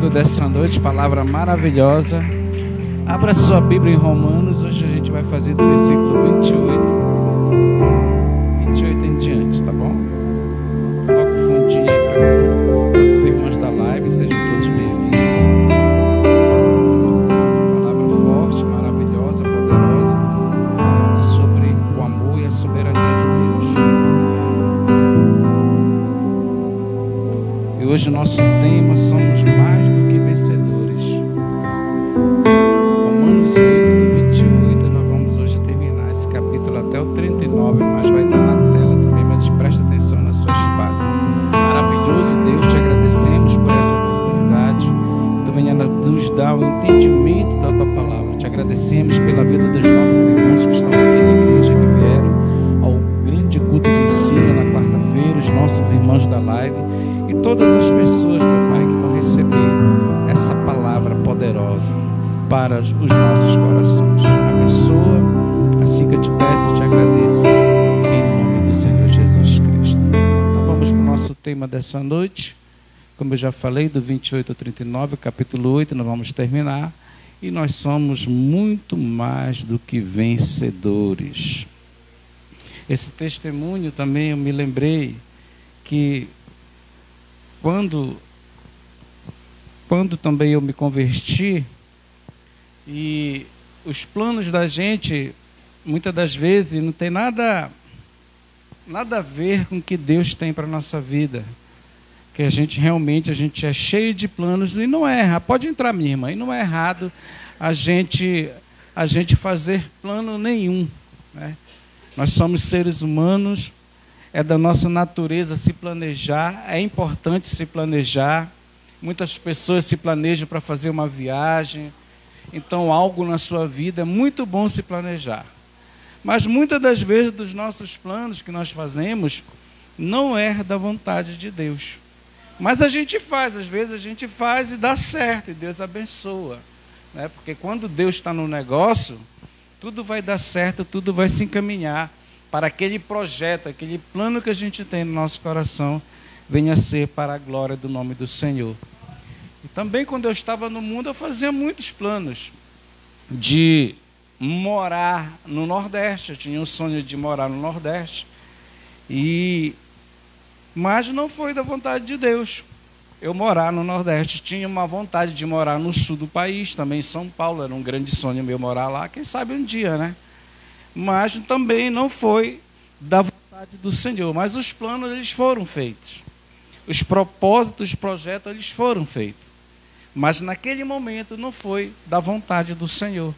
texto dessa noite, palavra maravilhosa. Abra sua Bíblia em Romanos. Hoje a gente vai fazer do versículo 28 em diante, tá bom? Coloca o fundinho aí para mim. Nossos irmãos da live, sejam todos bem-vindos. Palavra forte, maravilhosa, poderosa, falando sobre o amor e a soberania de Deus. E hoje o nosso tema: somos mais do que vencedores. Romanos 8, do 28, nós vamos hoje terminar esse capítulo até o 39, mas vai estar na tela também, mas presta atenção na sua espada. Maravilhoso Deus, te agradecemos por essa oportunidade. Tu venha nos dar o entendimento da tua palavra. Te agradecemos pela vida dos nossos irmãos que estão aqui na igreja, que vieram ao grande culto de ensino na quarta-feira, os nossos irmãos da live e todas as pessoas, meu Pai, que vão receber essa palavra poderosa para os nossos corações. Abençoa, assim que eu te peço e te agradeço, em nome do Senhor Jesus Cristo. Então vamos para o nosso tema dessa noite. Como eu já falei, do 28 ao 39, capítulo 8, nós vamos terminar. E nós somos muito mais do que vencedores. Esse testemunho também eu me lembrei que quando também eu me converti, e os planos da gente, muitas das vezes, não tem nada a ver com o que Deus tem para a nossa vida. Que a gente é cheio de planos e não é errado. Pode entrar, minha irmã, e não é errado a gente fazer plano nenhum, né? Nós somos seres humanos, é da nossa natureza se planejar, é importante se planejar. Muitas pessoas se planejam para fazer uma viagem. Então, algo na sua vida é muito bom se planejar. Mas muitas das vezes, dos nossos planos que nós fazemos, não é da vontade de Deus. Mas a gente faz, às vezes a gente faz e dá certo, e Deus abençoa, né? Porque quando Deus está no negócio, tudo vai dar certo, tudo vai se encaminhar para aquele projeto, aquele plano que a gente tem no nosso coração, venha a ser para a glória do nome do Senhor. E também quando eu estava no mundo, eu fazia muitos planos de morar no Nordeste. Eu tinha o sonho de morar no Nordeste, mas não foi da vontade de Deus eu morar no Nordeste. Tinha uma vontade de morar no sul do país, também em São Paulo, era um grande sonho meu morar lá, quem sabe um dia, né? Mas também não foi da vontade do Senhor. Mas os planos, eles foram feitos. Os propósitos, os projetos, eles foram feitos. Mas naquele momento não foi da vontade do Senhor.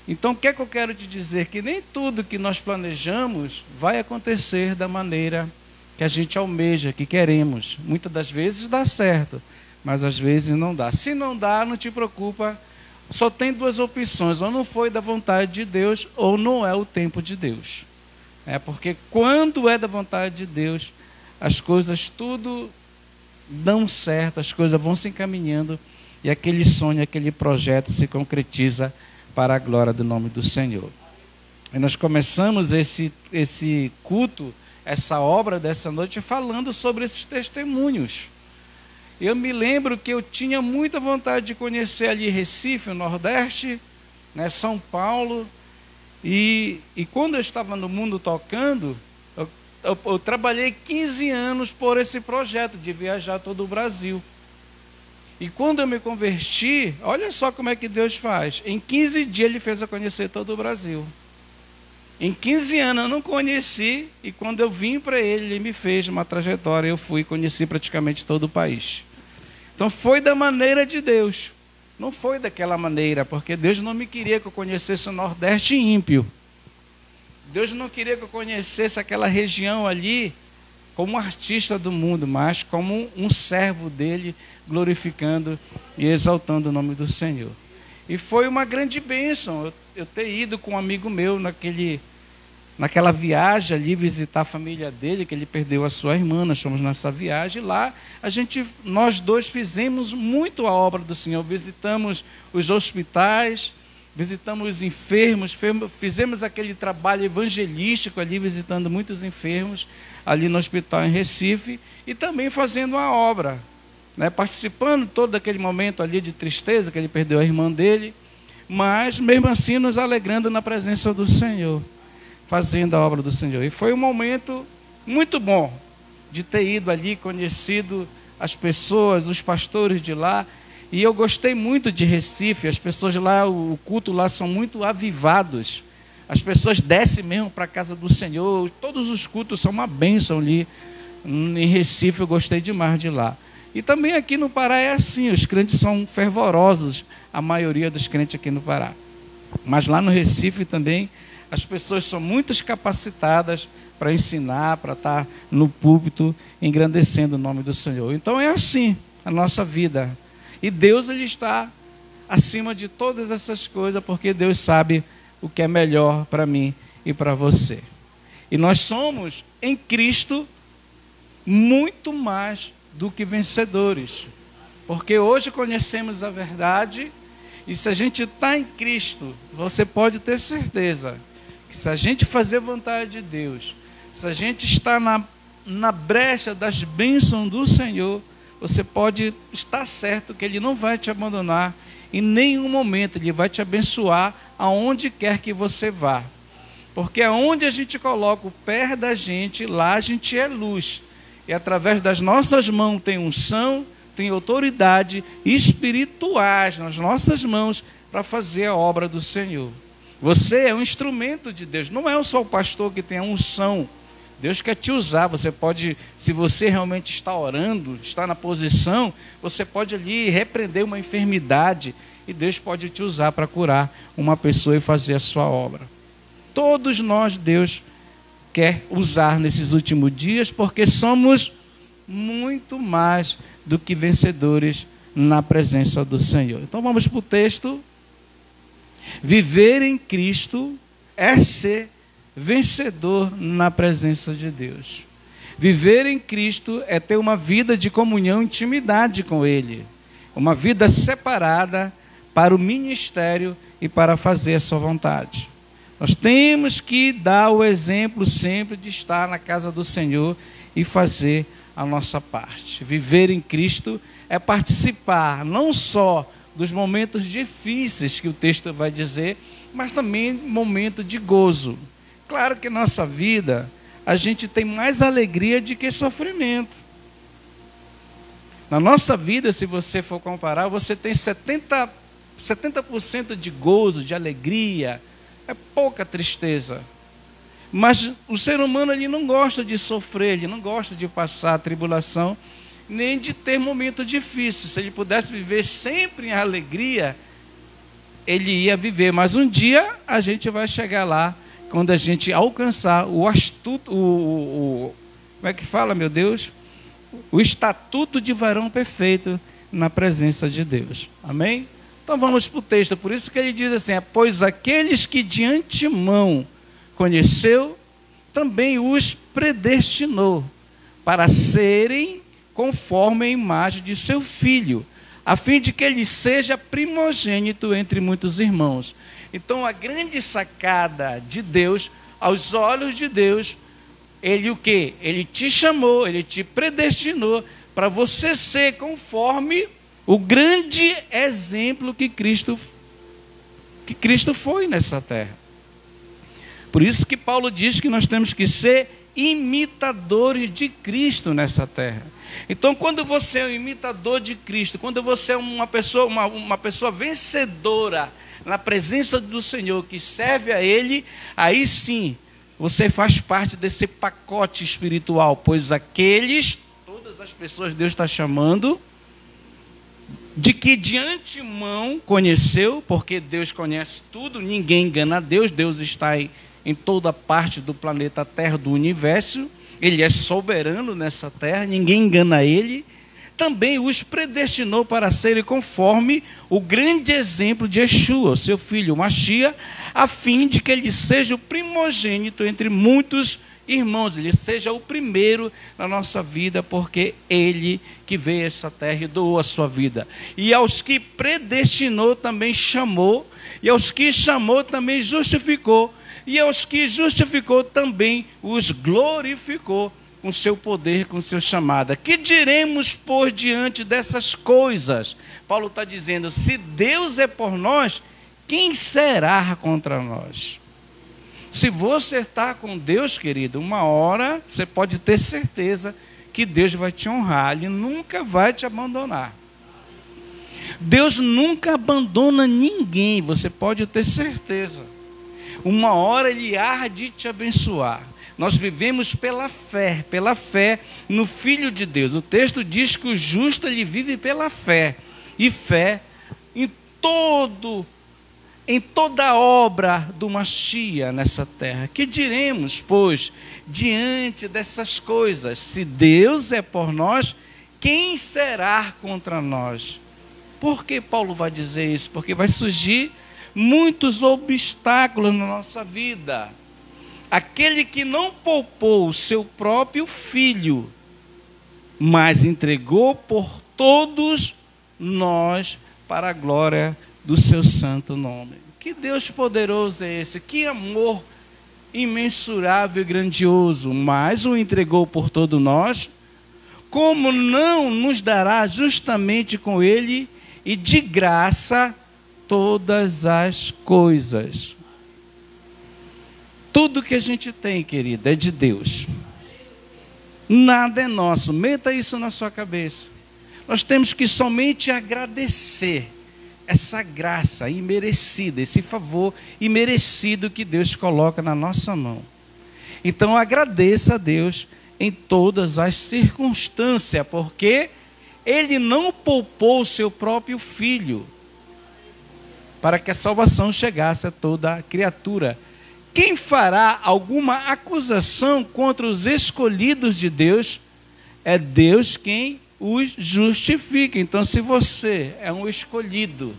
Então o que é que eu quero te dizer? Que nem tudo que nós planejamos vai acontecer da maneira que a gente almeja, que queremos. Muitas das vezes dá certo, mas às vezes não dá. Se não dá, não te preocupa. Só tem duas opções: ou não foi da vontade de Deus, ou não é o tempo de Deus. Porque quando é da vontade de Deus, as coisas tudo dão certo, as coisas vão se encaminhando, e aquele sonho, aquele projeto se concretiza para a glória do nome do Senhor. E nós começamos esse culto, essa obra dessa noite, falando sobre esses testemunhos. Eu me lembro que eu tinha muita vontade de conhecer ali Recife, o Nordeste, né, São Paulo, e quando eu estava no mundo tocando, eu trabalhei 15 anos por esse projeto de viajar todo o Brasil. E quando eu me converti, olha só como é que Deus faz. Em 15 dias Ele fez eu conhecer todo o Brasil. Em 15 anos eu não conheci, e quando eu vim para Ele me fez uma trajetória, eu fui e conheci praticamente todo o país. Então foi da maneira de Deus. Não foi daquela maneira, porque Deus não me queria que eu conhecesse o Nordeste ímpio. Deus não queria que eu conhecesse aquela região ali como um artista do mundo, mas como um servo dele, glorificando e exaltando o nome do Senhor. E foi uma grande bênção eu ter ido com um amigo meu naquela viagem ali, visitar a família dele, que ele perdeu a sua irmã. Nós fomos nessa viagem, e lá nós dois fizemos muito a obra do Senhor. Visitamos os hospitais, visitamos os enfermos, fizemos aquele trabalho evangelístico ali, visitando muitos enfermos ali no hospital em Recife, e também fazendo a obra né, participando todo aquele momento ali de tristeza, que ele perdeu a irmã dele, mas mesmo assim nos alegrando na presença do Senhor, fazendo a obra do Senhor. E foi um momento muito bom de ter ido ali, conhecido as pessoas, os pastores de lá. E eu gostei muito de Recife. As pessoas lá, o culto lá são muito avivados. As pessoas descem mesmo para a casa do Senhor. Todos os cultos são uma bênção ali. Em Recife eu gostei demais de lá. E também aqui no Pará é assim, os crentes são fervorosos, a maioria dos crentes aqui no Pará. Mas lá no Recife também, as pessoas são muito capacitadas para ensinar, para estar no púlpito, engrandecendo o nome do Senhor. Então é assim a nossa vida. E Deus, ele está acima de todas essas coisas, porque Deus sabe o que é melhor para mim e para você. E nós somos, em Cristo, muito mais do que vencedores. Porque hoje conhecemos a verdade, e se a gente está em Cristo, você pode ter certeza que se a gente fazer vontade de Deus, se a gente está na brecha das bênçãos do Senhor, você pode estar certo que Ele não vai te abandonar em nenhum momento. Ele vai te abençoar aonde quer que você vá. Porque aonde a gente coloca o pé da gente, lá a gente é luz. E através das nossas mãos tem unção, tem autoridade espirituais nas nossas mãos para fazer a obra do Senhor. Você é um instrumento de Deus, não é só o pastor que tem a unção. Deus quer te usar. Você pode, se você realmente está orando, está na posição, você pode ali repreender uma enfermidade e Deus pode te usar para curar uma pessoa e fazer a sua obra. Todos nós, Deus quer usar nesses últimos dias, porque somos muito mais do que vencedores na presença do Senhor. Então vamos para o texto. Viver em Cristo é ser vencedor na presença de Deus. Viver em Cristo é ter uma vida de comunhão e intimidade com Ele. Uma vida separada para o ministério e para fazer a sua vontade. Nós temos que dar o exemplo sempre de estar na casa do Senhor e fazer a nossa parte. Viver em Cristo é participar não só dos momentos difíceis que o texto vai dizer, mas também momento de gozo. Claro que na nossa vida a gente tem mais alegria do que sofrimento. Na nossa vida, se você for comparar, você tem 70% de gozo, de alegria. É pouca tristeza. Mas o ser humano ele não gosta de sofrer, ele não gosta de passar tribulação, nem de ter momentos difíceis. Se ele pudesse viver sempre em alegria, ele ia viver. Mas um dia a gente vai chegar lá, quando a gente alcançar o como é que fala, meu Deus? O estatuto de varão perfeito na presença de Deus. Amém? Então vamos para o texto. Por isso que ele diz assim: pois aqueles que de antemão conheceu, também os predestinou para serem conforme a imagem de seu Filho, a fim de que ele seja primogênito entre muitos irmãos. Então a grande sacada de Deus, aos olhos de Deus, Ele o quê? Ele te chamou, Ele te predestinou para você ser conforme o grande exemplo que Cristo foi nessa terra. Por isso que Paulo diz que nós temos que ser imitadores de Cristo nessa terra. Então, quando você é um imitador de Cristo, quando você é uma pessoa vencedora na presença do Senhor, que serve a Ele, aí sim, você faz parte desse pacote espiritual, pois todas as pessoas Deus está chamando, de que de antemão conheceu, porque Deus conhece tudo, ninguém engana a Deus, Deus está em toda parte do planeta Terra, do universo, Ele é soberano nessa terra, ninguém engana Ele. Também os predestinou para serem conforme o grande exemplo de Yeshua, seu filho Machia, a fim de que ele seja o primogênito entre muitos irmãos, ele seja o primeiro na nossa vida, porque Ele que veio a essa terra e doou a sua vida. E aos que predestinou também chamou, e aos que chamou também justificou, e aos que justificou também os glorificou. com seu poder, com seu chamada. Que diremos por diante dessas coisas? Paulo está dizendo, se Deus é por nós, quem será contra nós? Se você está com Deus, querido, uma hora você pode ter certeza que Deus vai te honrar, Ele nunca vai te abandonar. Deus nunca abandona ninguém, você pode ter certeza. Uma hora Ele há de te abençoar. Nós vivemos pela fé no Filho de Deus. O texto diz que o justo ele vive pela fé. E fé em toda a obra do Machia nessa terra. Que diremos, pois, diante dessas coisas? Se Deus é por nós, quem será contra nós? Por que Paulo vai dizer isso? Porque vai surgir muitos obstáculos na nossa vida. Aquele que não poupou o seu próprio filho, mas entregou por todos nós para a glória do seu santo nome. Que Deus poderoso é esse? Que amor imensurável e grandioso, mas o entregou por todos nós. Como não nos dará justamente com ele e de graça todas as coisas? Tudo que a gente tem, querida, é de Deus. Nada é nosso. Meta isso na sua cabeça. Nós temos que somente agradecer essa graça imerecida, esse favor imerecido que Deus coloca na nossa mão. Então agradeça a Deus em todas as circunstâncias, porque Ele não poupou o seu próprio Filho para que a salvação chegasse a toda a criatura. Quem fará alguma acusação contra os escolhidos de Deus? É Deus quem os justifica. Então, se você é um escolhido,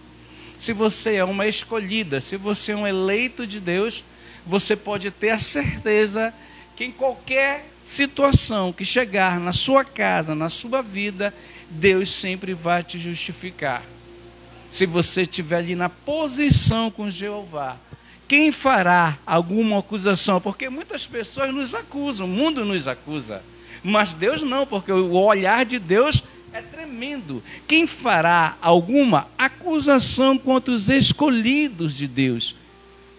se você é uma escolhida, se você é um eleito de Deus, você pode ter a certeza que em qualquer situação que chegar na sua casa, na sua vida, Deus sempre vai te justificar. Se você estiver ali na posição com Jeová, quem fará alguma acusação? Porque muitas pessoas nos acusam, o mundo nos acusa. Mas Deus não, porque o olhar de Deus é tremendo. Quem fará alguma acusação contra os escolhidos de Deus?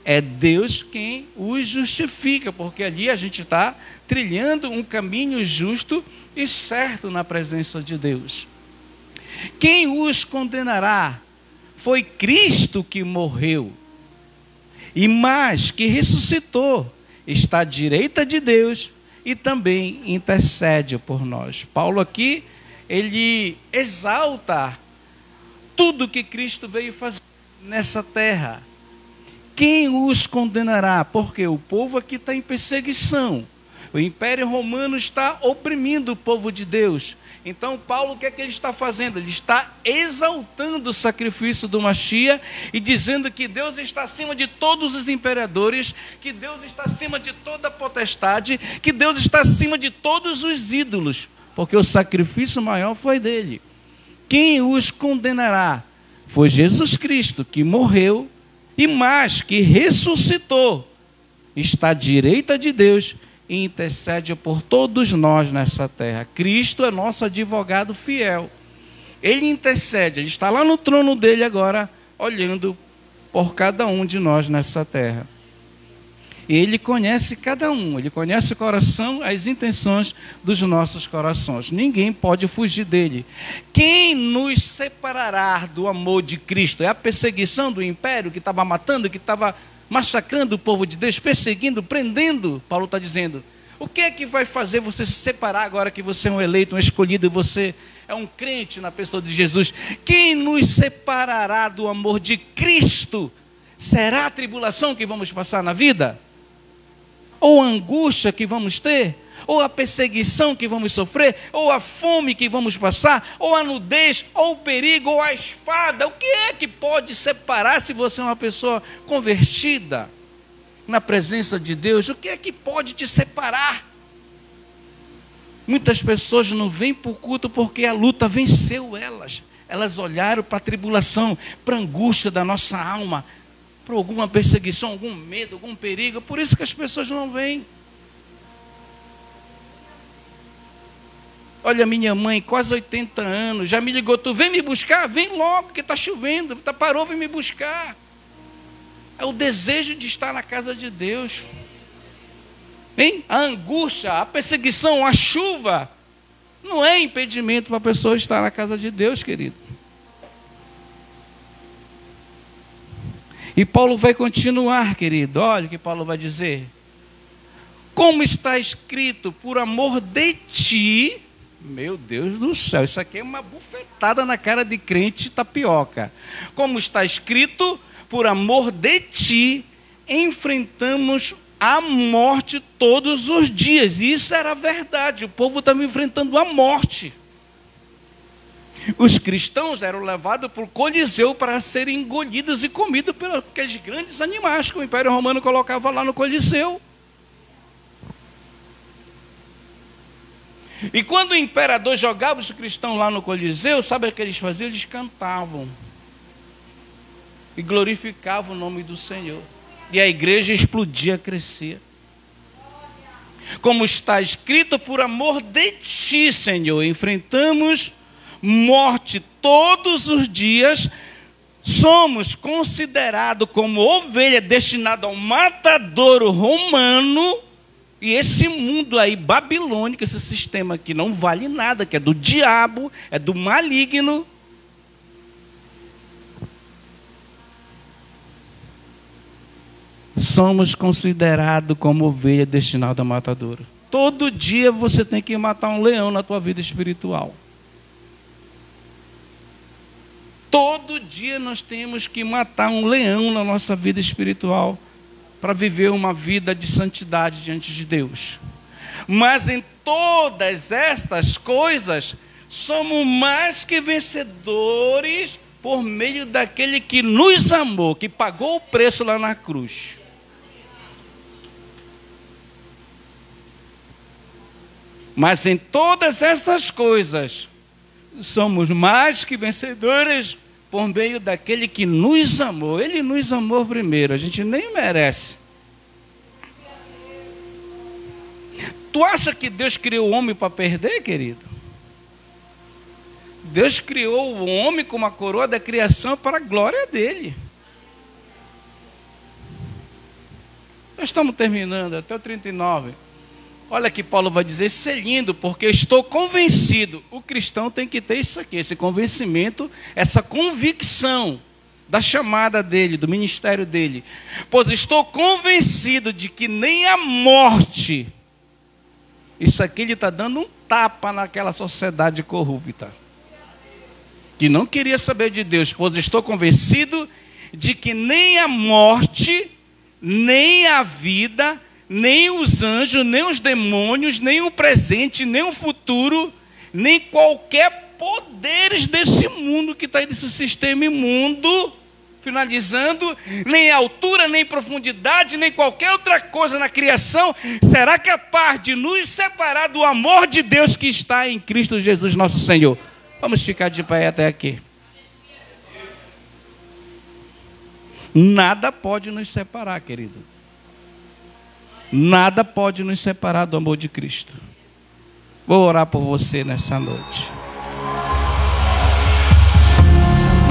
É Deus quem os justifica, porque ali a gente está trilhando um caminho justo e certo na presença de Deus. Quem os condenará? Foi Cristo que morreu, e mais, que ressuscitou, está à direita de Deus e também intercede por nós. Paulo aqui, ele exalta tudo que Cristo veio fazer nessa terra. Quem os condenará? Porque o povo aqui está em perseguição. O Império Romano está oprimindo o povo de Deus. Então Paulo, o que é que ele está fazendo? Ele está exaltando o sacrifício do Machia e dizendo que Deus está acima de todos os imperadores, que Deus está acima de toda a potestade, que Deus está acima de todos os ídolos, porque o sacrifício maior foi dele. Quem os condenará? Foi Jesus Cristo, que morreu e mais, que ressuscitou, está à direita de Deus e intercede por todos nós nessa terra. Cristo é nosso advogado fiel. Ele intercede, ele está lá no trono dele agora, olhando por cada um de nós nessa terra. E ele conhece cada um, ele conhece o coração, as intenções dos nossos corações. Ninguém pode fugir dele. Quem nos separará do amor de Cristo? É a perseguição do império que estava matando, que estava massacrando o povo de Deus, perseguindo, prendendo. Paulo está dizendo, o que é que vai fazer você se separar agora que você é um eleito, um escolhido, e você é um crente na pessoa de Jesus? Quem nos separará do amor de Cristo? Será a tribulação que vamos passar na vida? Ou a angústia que vamos ter? Ou a perseguição que vamos sofrer? Ou a fome que vamos passar? Ou a nudez? Ou o perigo? Ou a espada? O que é que pode separar se você é uma pessoa convertida na presença de Deus? O que é que pode te separar? Muitas pessoas não vêm para o culto porque a luta venceu elas. Elas olharam para a tribulação, para a angústia da nossa alma, para alguma perseguição, algum medo, algum perigo. Por isso que as pessoas não vêm. Olha, minha mãe, quase 80 anos, já me ligou, tu vem me buscar? Vem logo, porque está chovendo, parou, vem me buscar. É o desejo de estar na casa de Deus. Hein? A angústia, a perseguição, a chuva, não é impedimento para a pessoa estar na casa de Deus, querido. E Paulo vai continuar, querido. Olha o que Paulo vai dizer. Como está escrito, por amor de ti, meu Deus do céu, isso aqui é uma bufetada na cara de crente tapioca. Como está escrito, por amor de ti, enfrentamos a morte todos os dias. E isso era verdade, o povo estava enfrentando a morte. Os cristãos eram levados para o Coliseu para serem engolidos e comidos por aqueles grandes animais que o Império Romano colocava lá no Coliseu. E quando o imperador jogava os cristãos lá no Coliseu, sabe o que eles faziam? Eles cantavam e glorificavam o nome do Senhor. E a igreja explodia, crescia. Como está escrito, por amor de ti, Senhor, enfrentamos morte todos os dias, somos considerados como ovelha destinada ao matadouro romano. E esse mundo aí, babilônico, esse sistema aqui não vale nada, que é do diabo, é do maligno. Somos considerados como ovelha destinada ao matadouro. Todo dia você tem que matar um leão na tua vida espiritual. Todo dia nós temos que matar um leão na nossa vida espiritual para viver uma vida de santidade diante de Deus. Mas em todas estas coisas, somos mais que vencedores por meio daquele que nos amou, que pagou o preço lá na cruz. Mas em todas estas coisas, somos mais que vencedores por meio daquele que nos amou. Ele nos amou primeiro, a gente nem merece. Tu acha que Deus criou o homem para perder, querido? Deus criou o homem com uma coroa da criação para a glória dele. Nós estamos terminando até o 39. Olha que Paulo vai dizer, isso é lindo, porque eu estou convencido. O cristão tem que ter isso aqui, esse convencimento, essa convicção da chamada dele, do ministério dele. Pois estou convencido de que nem a morte, isso aqui ele está dando um tapa naquela sociedade corrupta, que não queria saber de Deus. Pois estou convencido de que nem a morte, nem a vida, nem os anjos, nem os demônios, nem o presente, nem o futuro, nem qualquer poderes desse mundo que está aí, desse sistema imundo, finalizando, nem altura, nem profundidade, nem qualquer outra coisa na criação será capaz de nos separar do amor de Deus que está em Cristo Jesus nosso Senhor. Vamos ficar de pé até aqui. Nada pode nos separar, querido. Nada pode nos separar do amor de Cristo. Vou orar por você nessa noite.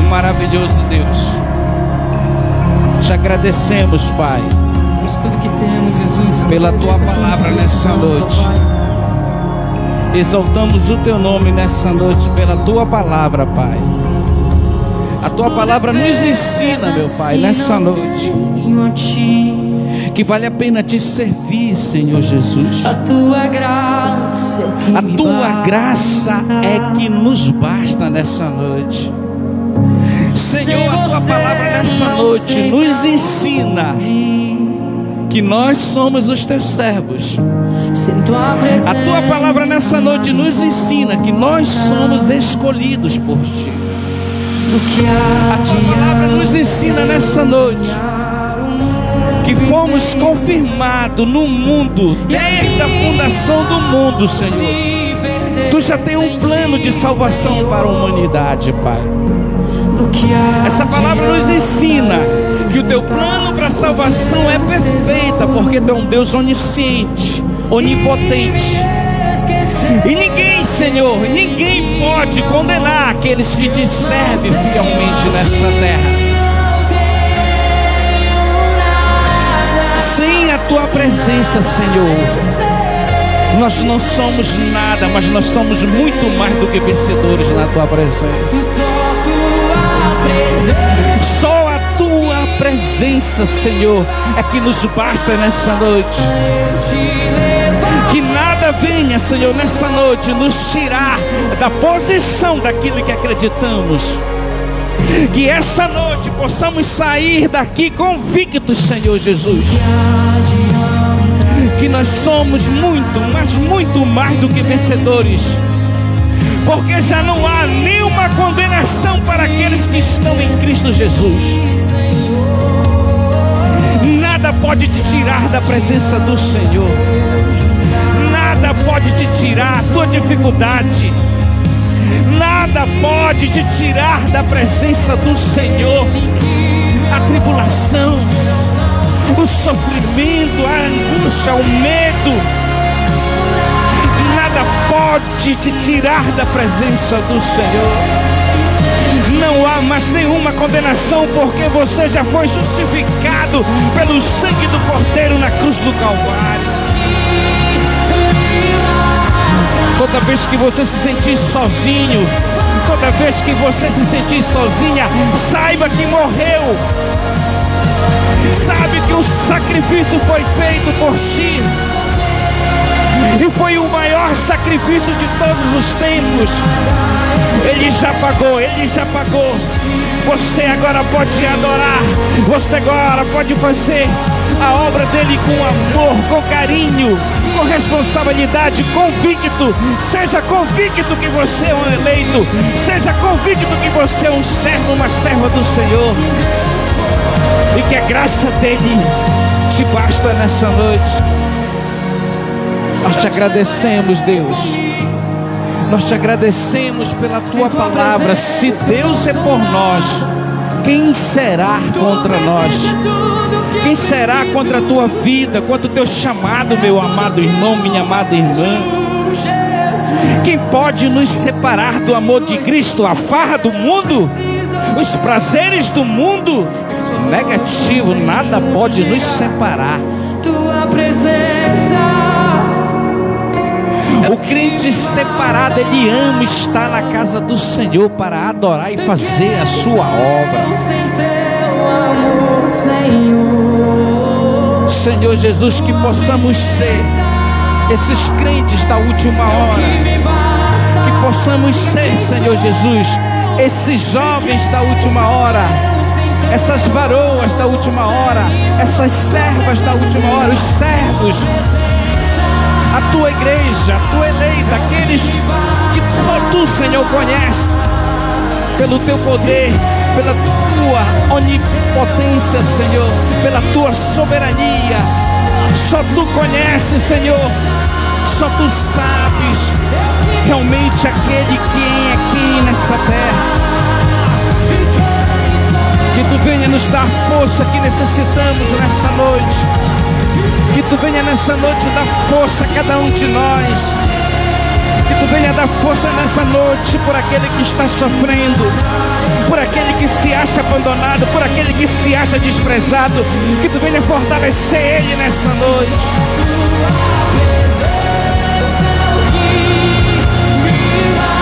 Um maravilhoso Deus, te agradecemos, Pai, pela tua palavra nessa noite. Exaltamos o teu nome nessa noite pela tua palavra, Pai. A tua palavra nos ensina, meu Pai, nessa noite, que vale a pena te servir, Senhor Jesus. A tua graça é que nos basta nessa noite. Senhor, a tua palavra nessa noite nos ensina que nós somos os teus servos. A tua palavra nessa noite nos ensina que nós somos escolhidos por ti. A tua palavra nos ensina nessa noite que fomos confirmados no mundo, desde a fundação do mundo, Senhor. Tu já tem um plano de salvação para a humanidade, Pai. Essa palavra nos ensina que o teu plano para a salvação é perfeita, porque tu é um Deus onisciente, onipotente. E ninguém Senhor, ninguém pode condenar aqueles que te servem fielmente nessa terra. Sem a tua presença, Senhor, nós não somos nada, mas nós somos muito mais do que vencedores na tua presença. Só a tua presença, Senhor, é que nos basta nessa noite. Que nada venha, Senhor, nessa noite nos tirar da posição daquilo que acreditamos. Que essa noite possamos sair daqui convictos, Senhor Jesus, que nós somos muito, mas muito mais do que vencedores. Porque já não há nenhuma condenação para aqueles que estão em Cristo Jesus. Nada pode te tirar da presença do Senhor. Nada pode te tirar a tua dificuldade. Nada pode te tirar da presença do Senhor. A tribulação, o sofrimento, a angústia, o medo, nada pode te tirar da presença do Senhor. Não há mais nenhuma condenação, porque você já foi justificado pelo sangue do Cordeiro na cruz do Calvário. Toda vez que você se sentir sozinho, toda vez que você se sentir sozinha, saiba que morreu. Sabe que o sacrifício foi feito por ti. E foi o maior sacrifício de todos os tempos. Ele já pagou, Ele já pagou. Você agora pode adorar. Você agora pode fazer a obra dele com amor, com carinho, com responsabilidade, convicto. Seja convicto que você é um eleito. Seja convicto que você é um servo, uma serva do Senhor. E que a graça dele te basta nessa noite. Nós te agradecemos, Deus. Nós te agradecemos pela tua palavra. Se Deus é por nós, quem será contra nós? Quem será contra a tua vida, contra o teu chamado, meu amado irmão, minha amada irmã? Quem pode nos separar do amor de Cristo? A farra do mundo? Os prazeres do mundo? Negativo, nada pode nos separar. Tua presença. O crente separado, ele ama estar na casa do Senhor para adorar e fazer a sua obra. Senhor Jesus, que possamos ser esses crentes da última hora. Que possamos ser, Senhor Jesus, esses jovens da última hora, essas varoas da última hora, essas servas da última hora, os servos, a tua igreja, a tua eleita, aqueles que só tu, Senhor, conhece, pelo teu poder, pela tua onipotência, Senhor, pela tua soberania. Só tu conheces, Senhor, só tu sabes realmente aquele quem é quem nessa terra. Que tu venha nos dar força que necessitamos nessa noite. Que tu venha nessa noite dar força a cada um de nós. Que tu venha dar força nessa noite por aquele que está sofrendo, por aquele que se acha abandonado, por aquele que se acha desprezado. Que tu venha fortalecer ele nessa noite.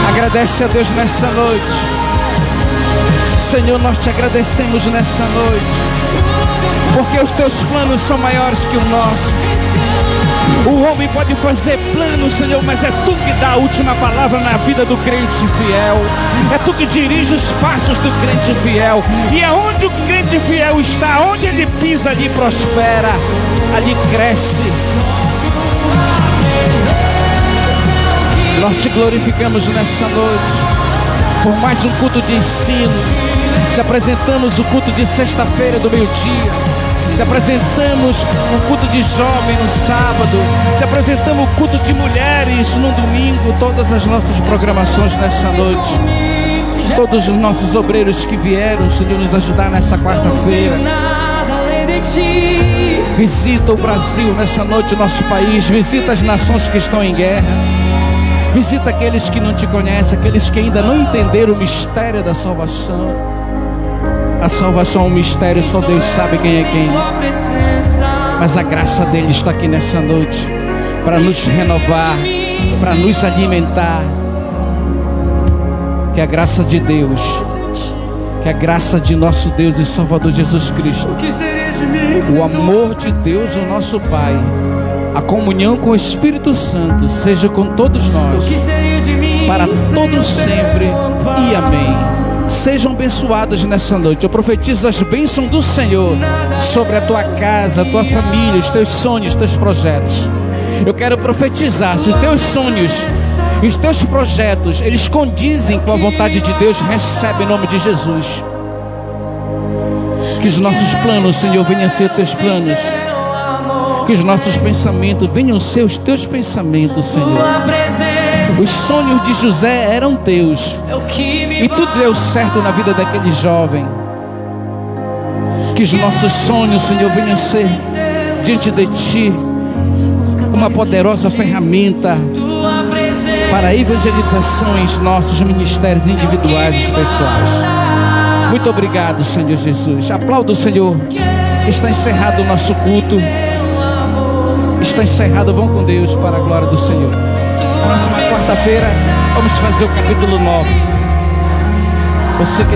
Agradece a Deus nessa noite. Senhor, nós te agradecemos nessa noite, porque os teus planos são maiores que o nosso. O homem pode fazer planos, Senhor, mas é tu que dá a última palavra na vida do crente fiel. É tu que dirige os passos do crente fiel. E aonde o crente fiel está, onde ele pisa, ali prospera, ali cresce. Nós te glorificamos nessa noite por mais um culto de ensino. Te apresentamos o culto de sexta-feira do meio-dia. Te apresentamos o culto de jovem no sábado. Te apresentamos o culto de mulheres no domingo. Todas as nossas programações nessa noite. Todos os nossos obreiros que vieram, Senhor, nos ajudar nessa quarta-feira. Visita o Brasil nessa noite, nosso país. Visita as nações que estão em guerra. Visita aqueles que não te conhecem, aqueles que ainda não entenderam o mistério da salvação. A salvação é um mistério, só Deus sabe quem é quem. Mas a graça dele está aqui nessa noite para nos renovar, para nos alimentar. Que a graça de Deus, que a graça de nosso Deus e Salvador Jesus Cristo, o amor de Deus, o nosso Pai, a comunhão com o Espírito Santo seja com todos nós, para todos sempre, e amém. Sejam abençoados nessa noite. Eu profetizo as bênçãos do Senhor sobre a tua casa, a tua família, os teus sonhos, os teus projetos. Eu quero profetizar, se os teus sonhos, os teus projetos, eles condizem com a vontade de Deus, recebe em nome de Jesus. Que os nossos planos, Senhor, venham a ser teus planos. Que os nossos pensamentos venham a ser os teus pensamentos, Senhor. Os sonhos de José eram teus, e tudo deu certo na vida daquele jovem. Que os nossos sonhos, Senhor, venham a ser diante de Ti uma poderosa ferramenta para a evangelização em nossos ministérios individuais e pessoais. Muito obrigado, Senhor Jesus. Aplauda o Senhor. Está encerrado o nosso culto. Está encerrado. Vão com Deus para a glória do Senhor. Próxima quarta-feira vamos fazer o capítulo 9. Você que